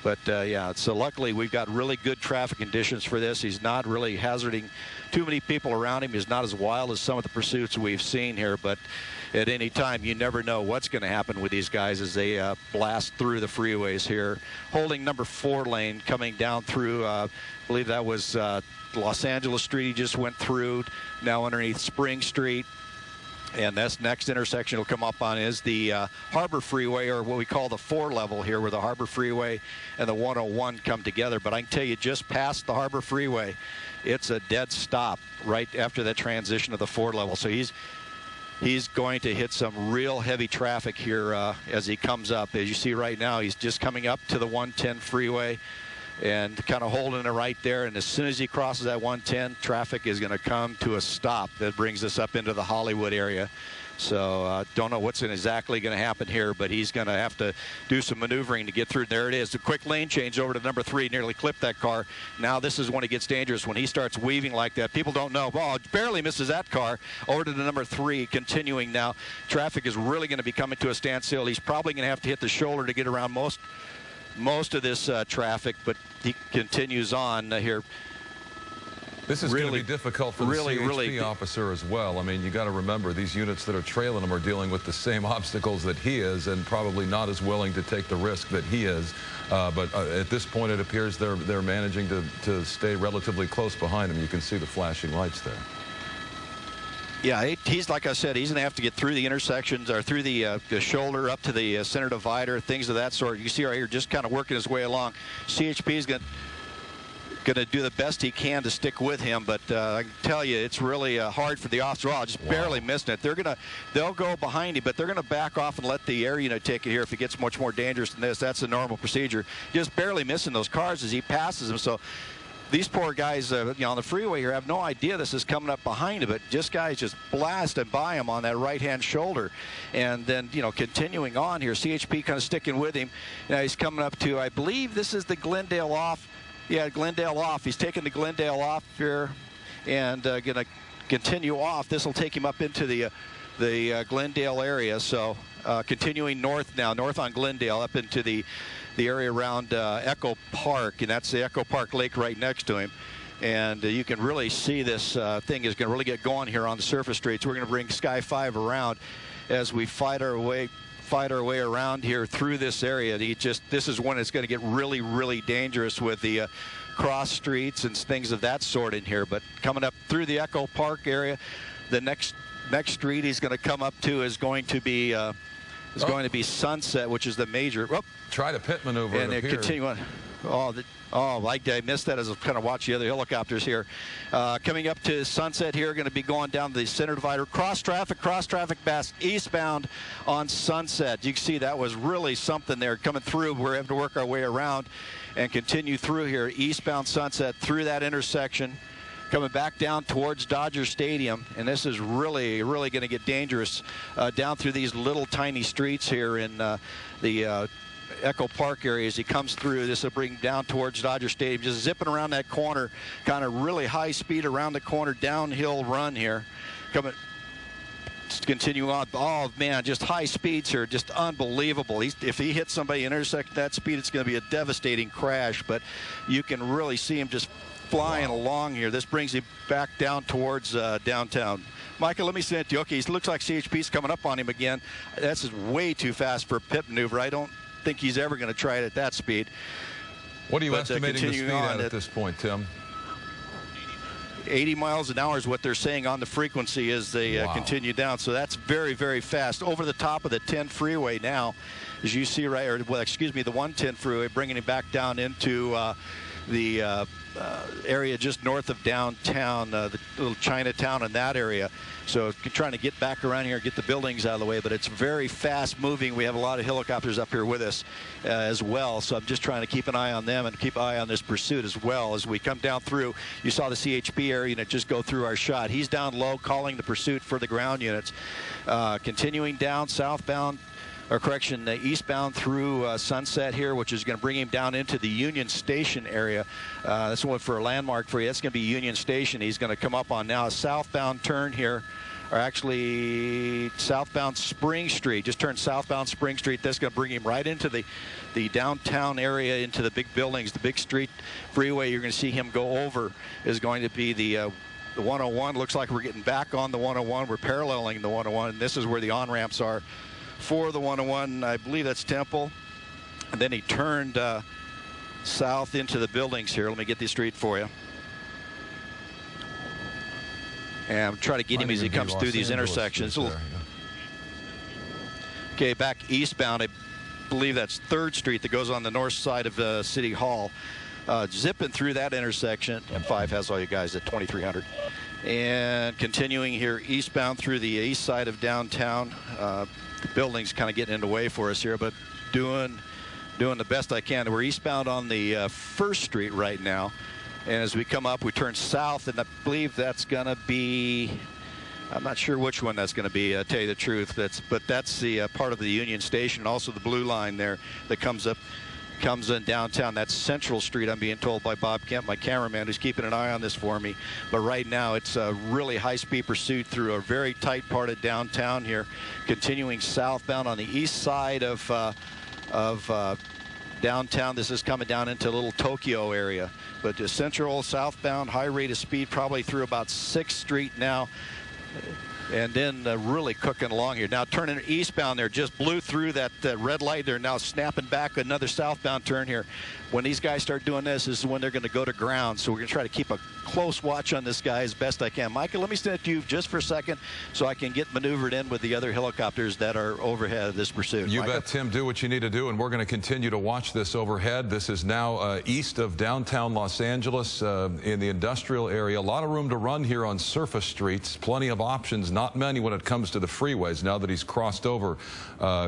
But yeah, so luckily we've got really good traffic conditions for this. He's not really hazarding too many people around him. He's not as wild as some of the pursuits we've seen here, but at any time you never know what's going to happen with these guys as they blast through the freeways here. Holding number 4 lane coming down through, I believe that was Los Angeles Street he just went through, now underneath Spring Street. And this next intersection will come up on is the Harbor Freeway, or what we call the 4 level here, where the Harbor Freeway and the 101 come together. But I can tell you, just past the Harbor Freeway, it's a dead stop right after that transition to the 4 level. So he's going to hit some real heavy traffic here as he comes up. As you see right now, he's just coming up to the 110 freeway and kind of holding it right there. And as soon as he crosses that 110, traffic is going to come to a stop. That brings us up into the Hollywood area. So don't know what's exactly going to happen here, but he's going to have to do some maneuvering to get through. There it is. The quick lane change over to number 3, nearly clipped that car. Now this is when it gets dangerous, when he starts weaving like that. People don't know. Oh, barely misses that car. Over to the number 3, continuing now. Traffic is really going to be coming to a standstill. He's probably going to have to hit the shoulder to get around most of this traffic, but he continues on here. This is going to be difficult for the CHP officer as well. I mean, you got to remember, these units that are trailing him are dealing with the same obstacles that he is, and probably not as willing to take the risk that he is. But at this point, it appears they're managing to stay relatively close behind him. You can see the flashing lights there. Yeah, he's, like I said, he's going to have to get through the intersections, or through the shoulder up to the center divider, things of that sort. You see right here, just kind of working his way along. CHP is going to do the best he can to stick with him, but I can tell you, it's really hard for the officer. Oh, just barely missing it. They'll go behind him, but they're going to back off and let the air unit take it here if it gets much more dangerous than this. That's the normal procedure. Just barely missing those cars as he passes them. So these poor guys, on the freeway here have no idea this is coming up behind him, but just guys just blasting by him on that right-hand shoulder. And then, continuing on here, CHP kind of sticking with him. Now he's coming up to, I believe this is the Glendale off. Yeah, Glendale off. He's taking the Glendale off here and going to continue off. This will take him up into the Glendale area. So continuing north now, north on Glendale, up into the area around Echo Park, and that's the Echo Park Lake right next to him. And you can really see this thing is going to really get going here on the surface streets. We're going to bring Sky 5 around as we fight our way around here through this area. This is when it's going to get really, really dangerous with the cross streets and things of that sort in here. But coming up through the Echo Park area, the next street he's going to come up to is going to be going to be Sunset, which is the major. Try the pit maneuver. And they continue on. I missed that as I kind of watch the other helicopters here. Coming up to Sunset here, going to be going down the center divider. Cross traffic bass eastbound on Sunset. You can see that was really something there coming through. We're having to work our way around and continue through here. Eastbound Sunset through that intersection. Coming back down towards Dodger Stadium, and this is really, really going to get dangerous down through these little tiny streets here in the Echo Park area. As he comes through, this will bring down towards Dodger Stadium, just zipping around that corner, kind of really high speed around the corner, downhill run here. Continue on. Oh man, just high speeds here, just unbelievable. If he hits somebody and intersects that speed, it's going to be a devastating crash. But you can really see him just flying along here. This brings him back down towards downtown. Michael, let me send it to you. Okay, it looks like CHP's coming up on him again. That's just way too fast for a pit maneuver. I don't think he's ever going to try it at that speed. What are you estimating the speed at this point, Tim? 80 miles an hour is what they're saying on the frequency as they continue down. So that's very, very fast. Over the top of the 10 freeway now, as you see right, the 110 freeway, bringing him back down into the area just north of downtown, the little Chinatown in that area. So trying to get back around here, get the buildings out of the way, but it's very fast moving. We have a lot of helicopters up here with us as well. So I'm just trying to keep an eye on them and keep an eye on this pursuit as well. As we come down through, you saw the CHP area unit just go through our shot. He's down low calling the pursuit for the ground units. Continuing down southbound, or correction, eastbound through Sunset here, which is going to bring him down into the Union Station area. That's one for a landmark for you. That's going to be Union Station. He's going to come up on now a southbound turn here are actually southbound Spring Street. Just turn southbound Spring Street. That's going to bring him right into the downtown area, into the big buildings, the big street freeway. You're going to see him go over is going to be the 101. Looks like we're getting back on the 101. We're paralleling the 101. And this is where the on-ramps are for the 101. I believe that's Temple. And then he turned south into the buildings here. Let me get the street for you. And try to get him as he comes through these intersections. Okay, back eastbound, I believe that's 3rd Street that goes on the north side of City Hall. Zipping through that intersection. M5 has all you guys at 2300. And continuing here eastbound through the east side of downtown. The building's kind of getting in the way for us here, but doing the best I can. We're eastbound on the 1st Street right now. And as we come up, we turn south, and I believe that's going to be, I'm not sure which one that's going to be, tell you the truth. But that's the part of the Union Station, and also the blue line there that comes in downtown. That's Central Street, I'm being told by Bob Kemp, my cameraman, who's keeping an eye on this for me. But right now, it's a really high-speed pursuit through a very tight part of downtown here, continuing southbound on the east side of downtown. This is coming down into Little Tokyo area. But the central southbound, high rate of speed, probably through about 6th Street now. And then really cooking along here. Now turning eastbound there, just blew through that red light. They're now snapping back another southbound turn here. When these guys start doing this is when they're going to go to ground. So we're going to try to keep a close watch on this guy as best I can. Michael, let me stand to you just for a second so I can get maneuvered in with the other helicopters that are overhead of this pursuit. You Michael? bet, Tim. Do what you need to do, and we're going to continue to watch this overhead. This is now east of downtown Los Angeles in the industrial area. A lot of room to run here on surface streets. Plenty of options, not many when it comes to the freeways. Now that he's crossed over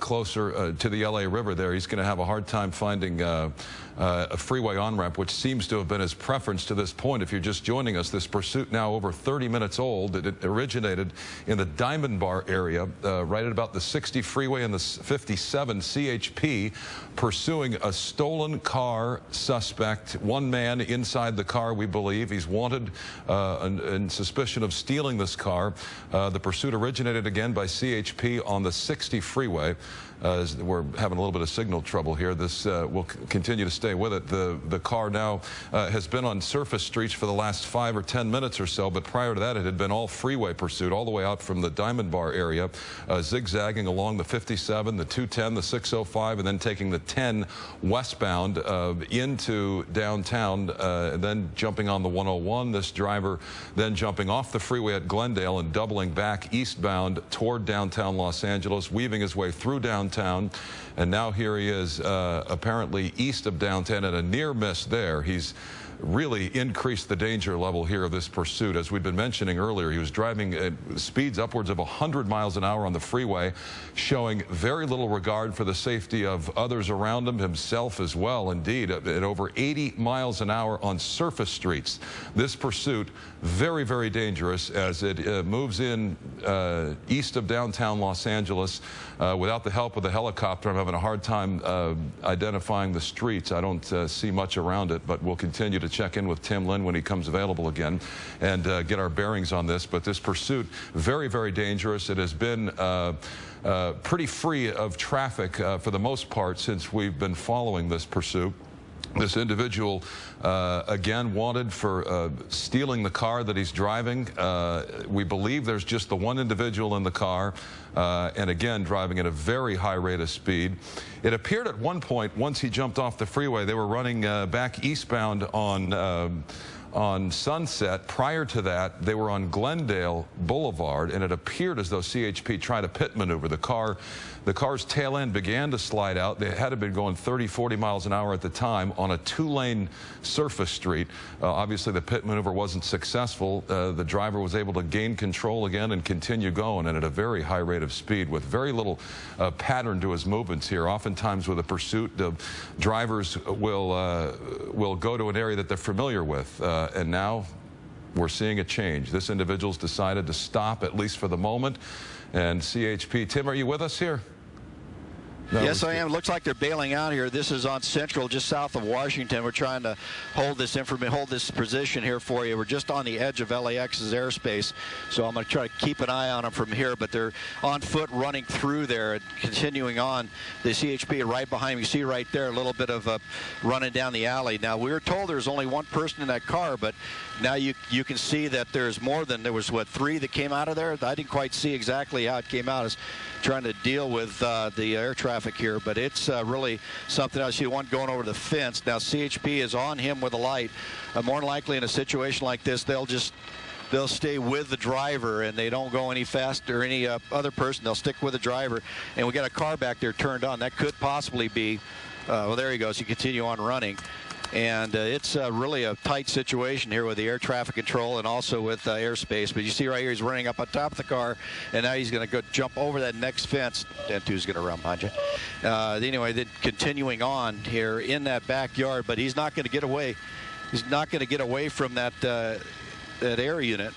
closer to the LA River there, he's going to have a hard time finding a freeway on-ramp, which seems to have been his preference to this point. If you're just joining us, this pursuit now over 30 minutes old. It originated in the Diamond Bar area, right at about the 60 freeway and the 57 CHP, pursuing a stolen car suspect. One man inside the car, we believe. He's wanted in suspicion of stealing this car. The pursuit originated again by CHP on the 60 freeway. We're having a little bit of signal trouble here. This will continue to stay with it. The car now has been on surface streets for the last 5 or 10 minutes or so, but prior to that it had been all freeway pursuit all the way out from the Diamond Bar area, zigzagging along the 57, the 210, the 605, and then taking the 10 westbound into downtown, and then jumping on the 101. This driver then jumping off the freeway at Glendale and doubling back eastbound toward downtown Los Angeles, weaving his way through downtown, and now here he is apparently east of downtown at a near miss there. He's really increased the danger level here of this pursuit. As we've been mentioning earlier, he was driving at speeds upwards of 100 miles an hour on the freeway, showing very little regard for the safety of others around him, himself as well. Indeed, at over 80 miles an hour on surface streets. This pursuit, very, very dangerous as it moves in east of downtown Los Angeles. Without the help of the helicopter, I'm having a hard time identifying the streets. I don't see much around it, but we'll continue to check in with Tim Lynn when he comes available again and get our bearings on this. But this pursuit, very, very dangerous. It has been pretty free of traffic for the most part since we've been following this pursuit. This individual, again, wanted for stealing the car that he's driving. We believe there's just the one individual in the car, and again, driving at a very high rate of speed. It appeared at one point, once he jumped off the freeway, they were running back eastbound on Sunset. Prior to that, they were on Glendale Boulevard, and it appeared as though CHP tried a pit maneuver. The car's tail end began to slide out. They had been going 30, 40 miles an hour at the time on a 2-lane surface street. Obviously, the pit maneuver wasn't successful. The driver was able to gain control again and continue going, and at a very high rate of speed with very little pattern to his movements here. Oftentimes with a pursuit, the drivers will go to an area that they're familiar with, and now we're seeing a change. This individual's decided to stop, at least for the moment. And CHP, Tim, are you with us here? Yes, I am. It looks like they're bailing out here. This is on Central, just south of Washington. We're trying to hold this position here for you. We're just on the edge of LAX's airspace, so I'm going to try to keep an eye on them from here. But they're on foot, running through there and continuing on. The CHP right behind me. You see right there a little bit of running down the alley. Now, we were told there's only one person in that car, but now you can see that there's more than there was, what, 3 that came out of there? I didn't quite see exactly how it came out. It's trying to deal with the air traffic here, but it's really something else. You want going over the fence. Now, CHP is on him with a light. More than likely in a situation like this, they'll stay with the driver, and they don't go any faster or any other person. They'll stick with the driver. And we got a car back there turned on. That could possibly be, well, there he goes. You continue on running. And it's really a tight situation here with the air traffic control and also with airspace. But you see right here, he's running up on top of the car, and now he's going to go jump over that next fence. And 2's going to run behind you. Anyway, then continuing on here in that backyard, but he's not going to get away. He's not going to get away from that air unit.